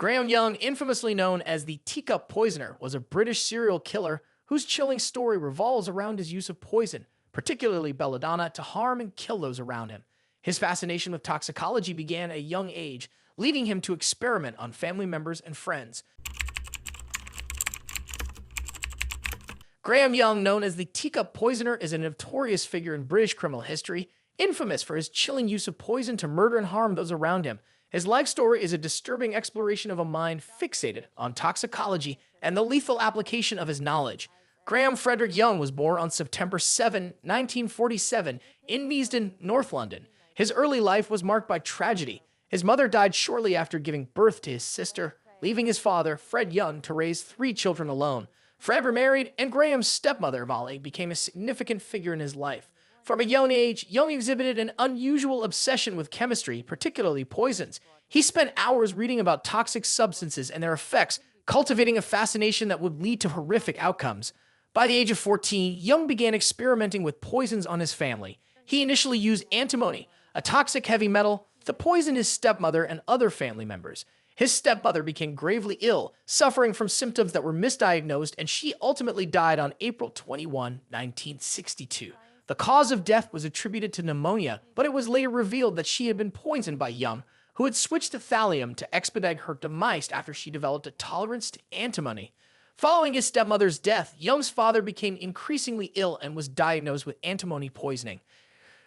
Graham Young, infamously known as the Teacup Poisoner, was a British serial killer whose chilling story revolves around his use of poison, particularly belladonna, to harm and kill those around him. His fascination with toxicology began at a young age, leading him to experiment on family members and friends. Graham Young, known as the Teacup Poisoner, is a notorious figure in British criminal history, infamous for his chilling use of poison to murder and harm those around him. His life story is a disturbing exploration of a mind fixated on toxicology and the lethal application of his knowledge. Graham Frederick Young was born on September 7, 1947, in Measden, North London. His early life was marked by tragedy. His mother died shortly after giving birth to his sister, leaving his father, Fred Young, to raise three children alone. Fred remarried, and Graham's stepmother, Molly, became a significant figure in his life. From a young age, Young exhibited an unusual obsession with chemistry, particularly poisons. He spent hours reading about toxic substances and their effects, cultivating a fascination that would lead to horrific outcomes. By the age of 14, Young began experimenting with poisons on his family. He initially used antimony, a toxic heavy metal, to poison his stepmother and other family members. His stepmother became gravely ill, suffering from symptoms that were misdiagnosed, and she ultimately died on April 21, 1962. The cause of death was attributed to pneumonia, but it was later revealed that she had been poisoned by Young, who had switched to thallium to expedite her demise after she developed a tolerance to antimony. Following his stepmother's death, Young's father became increasingly ill and was diagnosed with antimony poisoning.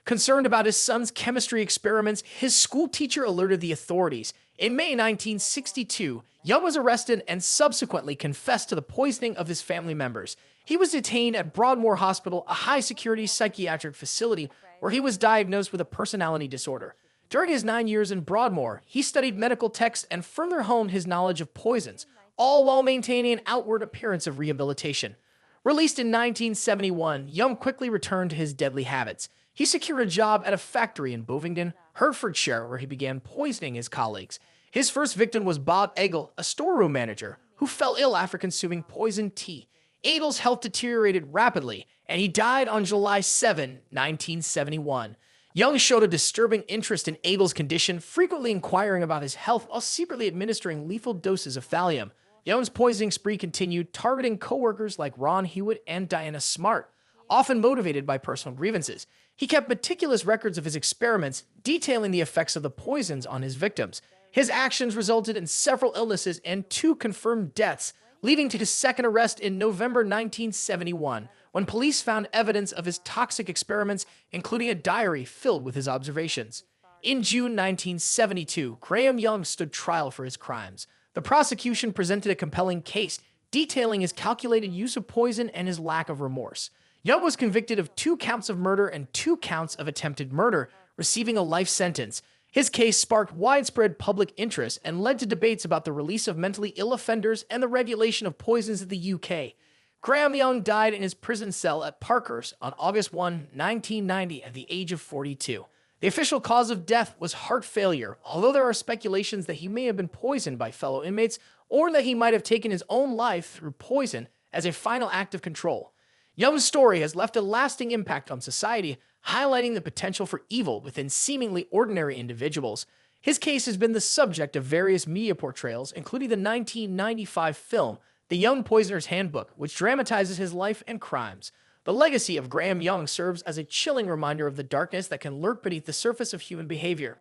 Concerned about his son's chemistry experiments, his school teacher alerted the authorities. In May 1962, Young was arrested and subsequently confessed to the poisoning of his family members. He was detained at Broadmoor Hospital, a high-security psychiatric facility where he was diagnosed with a personality disorder. During his 9 years in Broadmoor, he studied medical texts and further honed his knowledge of poisons, all while maintaining an outward appearance of rehabilitation. Released in 1971, Young quickly returned to his deadly habits. He secured a job at a factory in Bovingdon, Hertfordshire, where he began poisoning his colleagues. His first victim was Bob Eggle, a storeroom manager, who fell ill after consuming poisoned tea. Eggle's health deteriorated rapidly, and he died on July 7, 1971. Young showed a disturbing interest in Eggle's condition, frequently inquiring about his health while secretly administering lethal doses of thallium. Young's poisoning spree continued, targeting co-workers like Ron Hewitt and Diana Smart, often motivated by personal grievances. He kept meticulous records of his experiments, detailing the effects of the poisons on his victims. His actions resulted in several illnesses and 2 confirmed deaths, leading to his second arrest in November 1971, when police found evidence of his toxic experiments, including a diary filled with his observations. In June 1972, Graham Young stood trial for his crimes. The prosecution presented a compelling case, detailing his calculated use of poison and his lack of remorse. Young was convicted of 2 counts of murder and 2 counts of attempted murder, receiving a life sentence. His case sparked widespread public interest and led to debates about the release of mentally ill offenders and the regulation of poisons in the UK. Graham Young died in his prison cell at Parkhurst on August 1, 1990, at the age of 42. The official cause of death was heart failure, although there are speculations that he may have been poisoned by fellow inmates or that he might have taken his own life through poison as a final act of control. Young's story has left a lasting impact on society, highlighting the potential for evil within seemingly ordinary individuals. His case has been the subject of various media portrayals, including the 1995 film, The Young Poisoner's Handbook, which dramatizes his life and crimes. The legacy of Graham Young serves as a chilling reminder of the darkness that can lurk beneath the surface of human behavior.